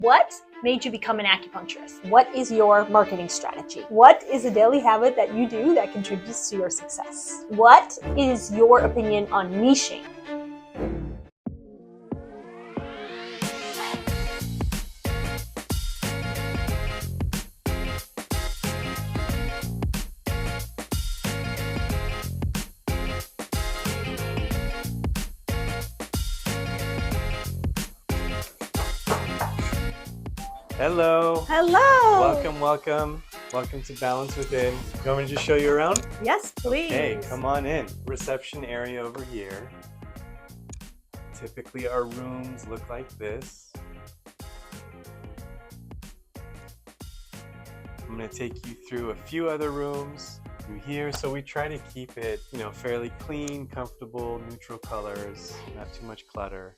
What made you become an acupuncturist? What is your marketing strategy? What is a daily habit that you do that contributes to your success? What is your opinion on niching? Hello. Hello. Welcome to Balance Within. You want me to just show you around? Yes, please. Okay, come on in. Reception area over here. Typically our rooms look like this. I'm going to take you through a few other rooms through here. So we try to keep it, fairly clean, comfortable, neutral colors, not too much clutter.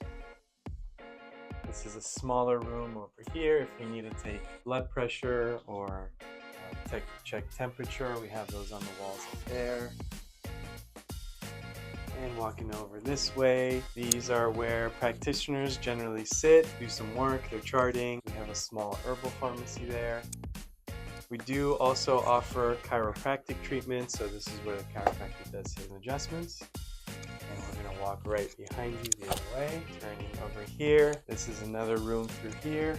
This is a smaller room over here if we need to take blood pressure or check temperature. We have those on the walls up there. And walking over this way, these are where practitioners generally sit, do some work, they're charting. We have a small herbal pharmacy there. We do also offer chiropractic treatment, so this is where the chiropractor does his adjustments. And we're going to walk right behind you the other way, turning over here. This is another room through here.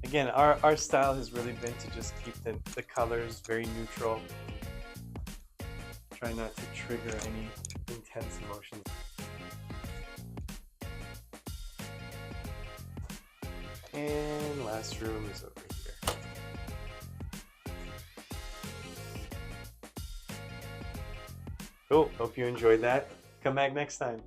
Again, our style has really been to just keep the colors very neutral. Try not to trigger any intense emotions. And last room is over here. Cool, hope you enjoyed that. Come back next time.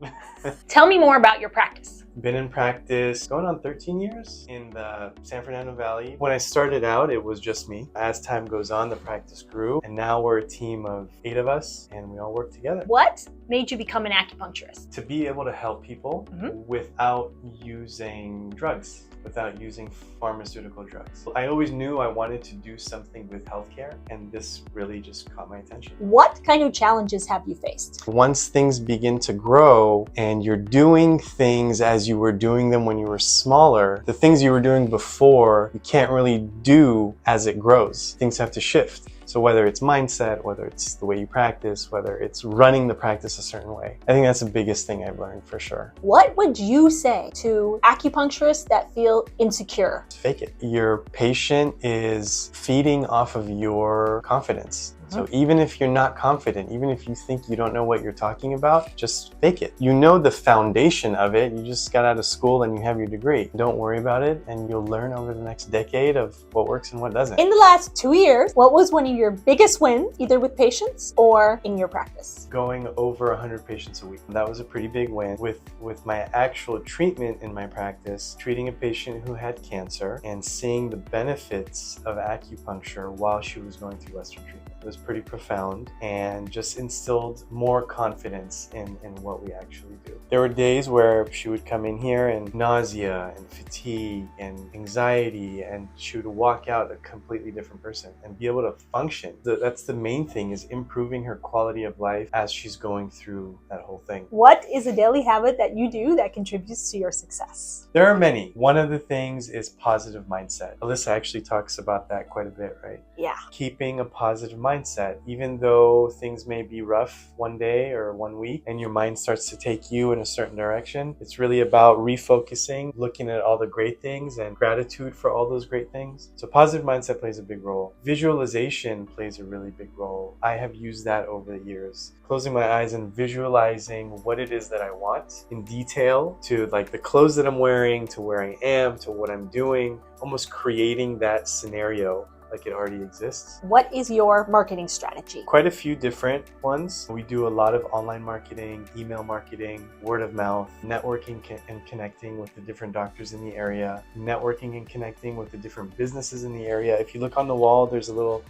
Tell me more about your practice. Been in practice going on 13 years in the San Fernando Valley. When I started out, it was just me. As time goes on, the practice grew, and now we're a team of 8 of us, and we all work together. What made you become an acupuncturist? To be able to help people without using drugs, without using pharmaceutical drugs. I always knew I wanted to do something with healthcare, and this really just caught my attention. What kind of challenges have you faced? Once things begin to grow and you're doing things as you were doing them when you were smaller, the things you were doing before, you can't really do as it grows. Things have to shift. So whether it's mindset, whether it's the way you practice, whether it's running the practice a certain way, I think that's the biggest thing I've learned for sure. What would you say to acupuncturists that feel insecure? Fake it. Your patient is feeding off of your confidence. So even if you're not confident, even if you think you don't know what you're talking about, just fake it. You know the foundation of it. You just got out of school and you have your degree. Don't worry about it, and you'll learn over the next decade of what works and what doesn't. In the last 2 years, what was one of your biggest wins, either with patients or in your practice? Going over 100 patients a week. That was a pretty big win. With my actual treatment in my practice, treating a patient who had cancer and seeing the benefits of acupuncture while she was going through Western treatment. It was pretty profound and just instilled more confidence in what we actually do. There were days where she would come in here and nausea and fatigue and anxiety, and she would walk out a completely different person and be able to function. That's the main thing, is improving her quality of life as she's going through that whole thing. What is a daily habit that you do that contributes to your success? There are many. One of the things is positive mindset. Alyssa actually talks about that quite a bit, right? Yeah. Keeping a positive mindset, even though things may be rough one day or one week and your mind starts to take you in a certain direction, it's really about refocusing, looking at all the great things and gratitude for all those great things. So positive mindset plays a big role. Visualization plays a really big role. I have used that over the years. Closing my eyes and visualizing what it is that I want in detail, to like the clothes that I'm wearing, to where I am, to what I'm doing, almost creating that scenario like it already exists. What is your marketing strategy? Quite a few different ones. We do a lot of online marketing, email marketing, word of mouth, networking and connecting with the different doctors in the area, networking and connecting with the different businesses in the area. If you look on the wall, there's a little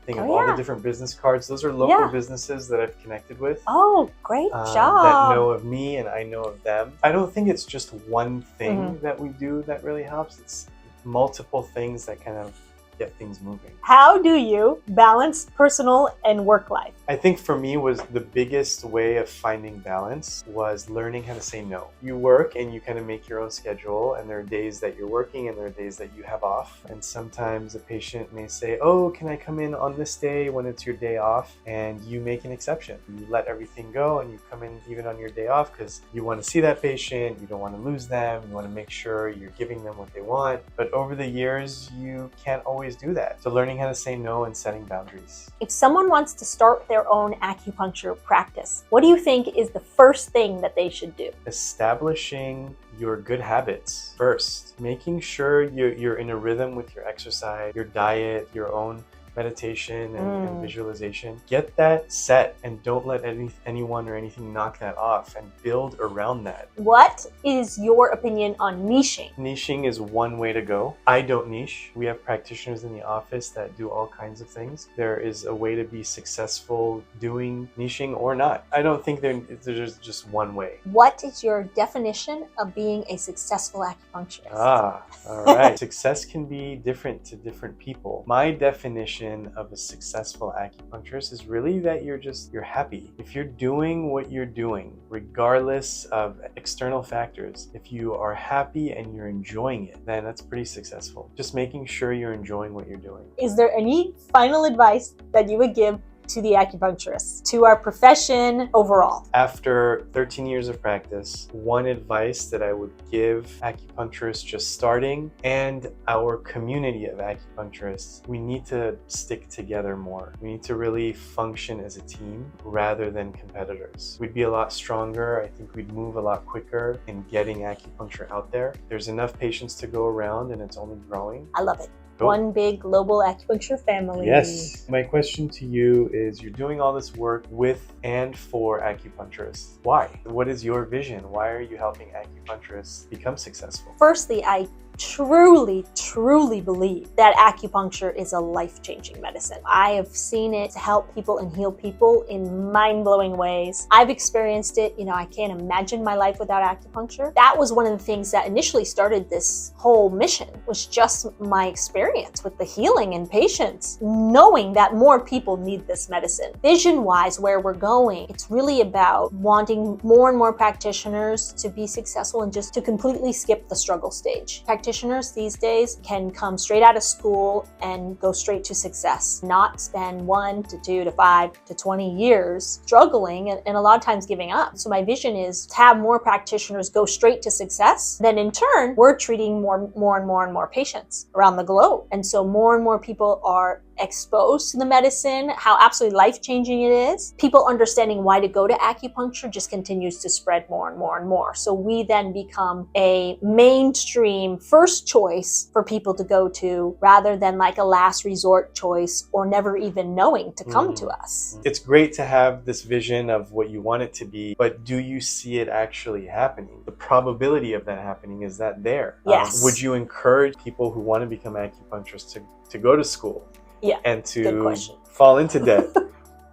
thing of all the different business cards. Those are local businesses that I've connected with. Oh, great job. That know of me and I know of them. I don't think it's just one thing that we do that really helps. It's multiple things that kind of get things moving. How do you balance personal and work life? I think for me was the biggest way of finding balance was learning how to say no. You work and you kind of make your own schedule, and there are days that you're working and there are days that you have off. And sometimes a patient may say, oh, can I come in on this day when it's your day off? And you make an exception. You let everything go and you come in even on your day off because you want to see that patient, you don't want to lose them, you want to make sure you're giving them what they want. But over the years, you can't always do that. So learning how to say no and setting boundaries. If someone wants to start their own acupuncture practice, what do you think is the first thing that they should do? Establishing your good habits first. Making sure you're in a rhythm with your exercise, your diet, your own meditation and visualization. Get that set and don't let anyone or anything knock that off, and build around that. What is your opinion on niching? Niching is one way to go. I don't niche. We have practitioners in the office that do all kinds of things. There is a way to be successful doing niching or not. I don't think there's just one way. What is your definition of being a successful acupuncturist? All right. Success can be different to different people. My definition of a successful acupuncturist is really that you're happy. If you're doing what you're doing, regardless of external factors, if you are happy and you're enjoying it, then that's pretty successful. Just making sure you're enjoying what you're doing. Is there any final advice that you would give to the acupuncturists, to our profession overall? After 13 years of practice, one advice that I would give acupuncturists just starting and our community of acupuncturists, we need to stick together more. We need to really function as a team rather than competitors. We'd be a lot stronger. I think we'd move a lot quicker in getting acupuncture out there. There's enough patients to go around and it's only growing. I love it. Cool. One big global acupuncture family. Yes. My question to you is, you're doing all this work with and for acupuncturists. Why? What is your vision? Why are you helping acupuncturists become successful? Firstly, I truly believe that acupuncture is a life-changing medicine. I have seen it help people and heal people in mind-blowing ways. I've experienced it. I can't imagine my life without acupuncture. That was one of the things that initially started this whole mission, was just my experience with the healing in patients, knowing that more people need this medicine. Vision-wise, where we're going, it's really about wanting more and more practitioners to be successful and just to completely skip the struggle stage. Practitioners these days can come straight out of school and go straight to success, not spend 1 to 2 to 5 to 20 years struggling and a lot of times giving up. So my vision is to have more practitioners go straight to success. Then in turn, we're treating more patients around the globe. And so more and more people are exposed to the medicine, how absolutely life-changing it is. People understanding why to go to acupuncture just continues to spread more and more. So we then become a mainstream first choice for people to go to, rather than like a last resort choice or never even knowing to come to us. It's great to have this vision of what you want it to be, but do you see it actually happening? The probability of that happening, is that there? Yes. Would you encourage people who want to become acupuncturists to go to school? Yeah, and good to question. fall into debt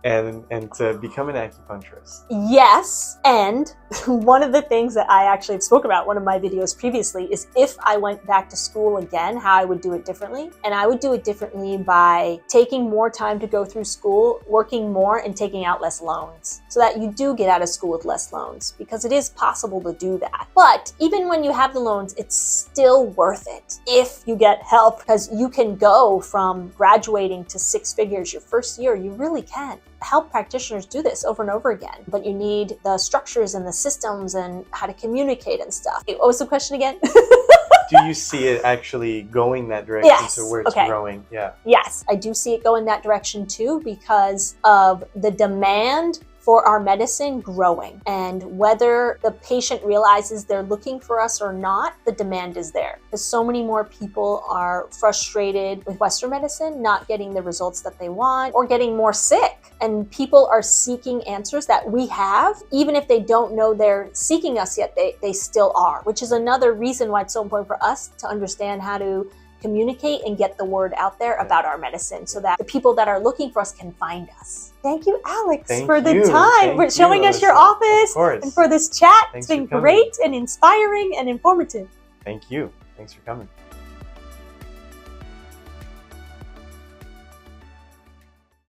and to become an acupuncturist? Yes, and one of the things that I actually have spoken about in one of my videos previously is if I went back to school again, how I would do it differently. And I would do it differently by taking more time to go through school, working more, and taking out less loans, so that you do get out of school with less loans, because it is possible to do that. But even when you have the loans, it's still worth it if you get help, because you can go from graduating to 6 figures your first year. You really can. Help practitioners do this over and over again, but you need the structures and the systems and how to communicate and stuff. What was the question again? Do you see it actually going that direction? Yes. So where it's growing? Yeah. Yes, I do see it going that direction too, because of the demand for our medicine growing. And whether the patient realizes they're looking for us or not, the demand is there. Because so many more people are frustrated with Western medicine, not getting the results that they want, or getting more sick. And people are seeking answers that we have. Even if they don't know they're seeking us yet, they still are, which is another reason why it's so important for us to understand how to communicate and get the word out there about our medicine, so that the people that are looking for us can find us. Thank you, Alex, for the time, for showing us your office, and for this chat. It's been great and inspiring and informative. Thank you. Thanks for coming.